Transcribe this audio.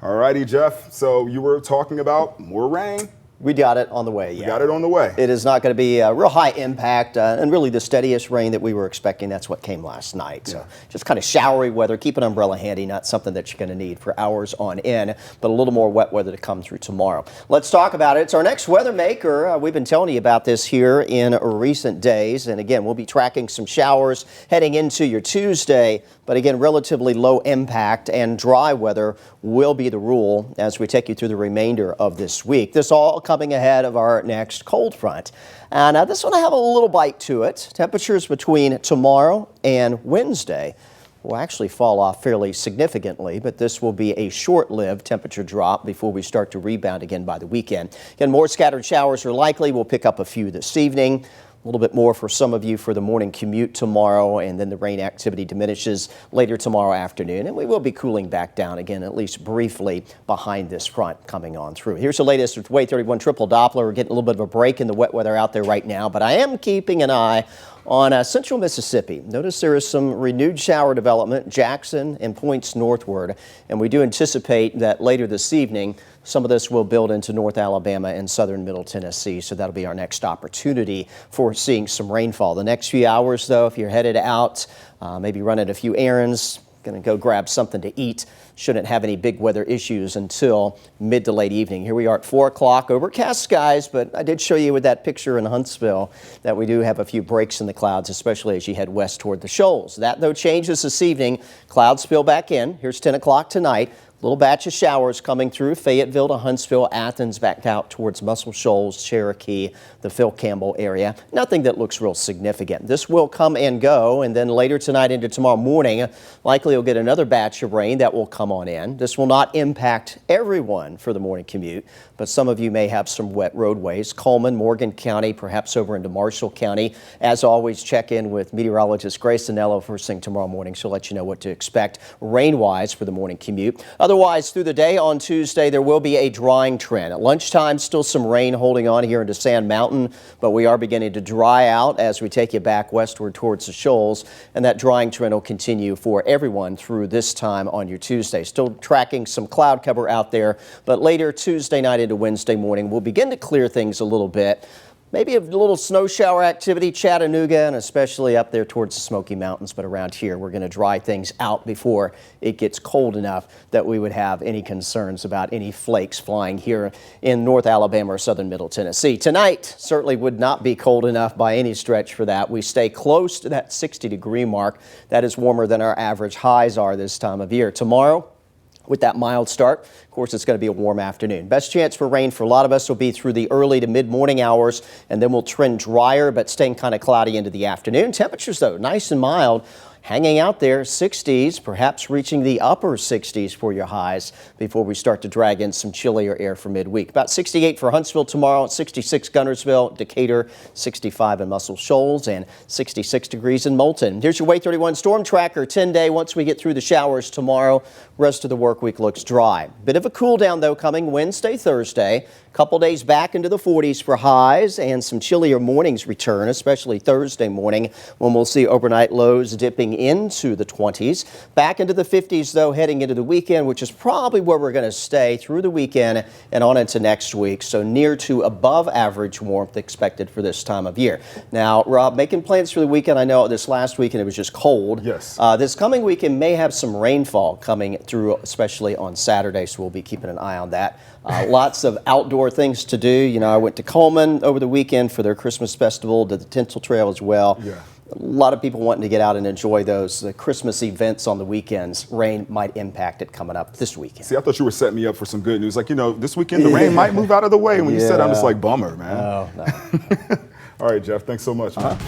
All righty, Jeff. So you were talking about more rain. We got it on the way, yeah. We got it on the way. It is not going to be a real high impact and really the steadiest rain that we were expecting. That's what came last night. So just kind of showery weather. Keep an umbrella handy, not something that you're going to need for hours on end, but a little more wet weather to come through tomorrow. Let's talk about it. It's our next weather maker. We've been telling you about this here in recent days. And again, we'll be tracking some showers heading into your Tuesday. But again, relatively low impact and dry weather will be the rule as we take you through the remainder of this week. This all coming ahead of our next cold front. And this one will have a little bite to it. Temperatures between tomorrow and Wednesday will actually fall off fairly significantly, but this will be a short-lived temperature drop before we start to rebound again by the weekend. Again, more scattered showers are likely. We'll pick up a few this evening. A little bit more for some of you for the morning commute tomorrow, and then the rain activity diminishes later tomorrow afternoon, and we will be cooling back down again, at least briefly, behind this front coming on through. Here's the latest with WAAY 31 Triple Doppler. We're getting a little bit of a break in the wet weather out there right now, but I am keeping an eye on central Mississippi. Notice there is some renewed shower development, Jackson and points northward, and we do anticipate that later this evening some of this will build into North Alabama and southern Middle Tennessee, so that'll be our next opportunity for seeing some rainfall. The next few hours, though, if you're headed out, maybe running a few errands, going to go grab something to eat, shouldn't have any big weather issues until mid to late evening. Here we are at 4 o'clock, overcast skies, but I did show you with that picture in Huntsville that we do have a few breaks in the clouds, especially as you head west toward the shoals. That, though, changes this evening. Clouds spill back in. Here's 10 o'clock tonight. Little batch of showers coming through Fayetteville to Huntsville, Athens, back out towards Muscle Shoals, Cherokee, the Phil Campbell area. Nothing that looks real significant. This will come and go, and then later tonight into tomorrow morning, likely you'll get another batch of rain that will come on in. This will not impact everyone for the morning commute, but some of you may have some wet roadways. Coleman, Morgan County, perhaps over into Marshall County. As always, check in with meteorologist Grace Anello first thing tomorrow morning. She'll let you know what to expect rain-wise for the morning commute. Otherwise, through the day on Tuesday, there will be a drying trend. At lunchtime, still some rain holding on here into Sand Mountain, but we are beginning to dry out as we take you back westward towards the shoals, and that drying trend will continue for everyone through this time on your Tuesday. Still tracking some cloud cover out there, but later Tuesday night into Wednesday morning, we'll begin to clear things a little bit. Maybe a little snow shower activity, Chattanooga, and especially up there towards the Smoky Mountains. But around here, we're going to dry things out before it gets cold enough that we would have any concerns about any flakes flying here in North Alabama or southern Middle Tennessee. Tonight certainly would not be cold enough by any stretch for that. We stay close to that 60-degree mark. That is warmer than our average highs are this time of year. Tomorrow, with that mild start, of course, it's going to be a warm afternoon. Best chance for rain for a lot of us will be through the early to mid-morning hours, and then we'll trend drier, but staying kind of cloudy into the afternoon. Temperatures, though, nice and mild. Hanging out there, 60s, perhaps reaching the upper 60s for your highs before we start to drag in some chillier air for midweek. About 68 for Huntsville tomorrow, 66 Guntersville, Decatur, 65 in Muscle Shoals, and 66 degrees in Moulton. Here's your WAAY 31 Storm Tracker, 10-day. Once we get through the showers tomorrow, rest of the work week looks dry. Bit of a cool down, though, coming Wednesday, Thursday. Couple days back into the 40s for highs, and some chillier mornings return, especially Thursday morning when we'll see overnight lows dipping into the 20s. Back into the 50s, though, heading into the weekend, which is probably where we're going to stay through the weekend and on into next week. So near to above average warmth expected for this time of year. Now, Rob, making plans for the weekend. I know this last weekend it was just cold. Yes. This coming weekend may have some rainfall coming through, especially on Saturday, so we'll be keeping an eye on that. Lots of outdoor things to do. You know, I went to Coleman over the weekend for their Christmas festival, did the Tinsel Trail as well. Yeah. A lot of people wanting to get out and enjoy those Christmas events on the weekends. Rain might impact it coming up this weekend. See, I thought you were setting me up for some good news. Like, you know, this weekend the rain might move out of the way. And when you said, I'm just like, bummer, man. Oh, no. All right, Jeff, thanks so much, man.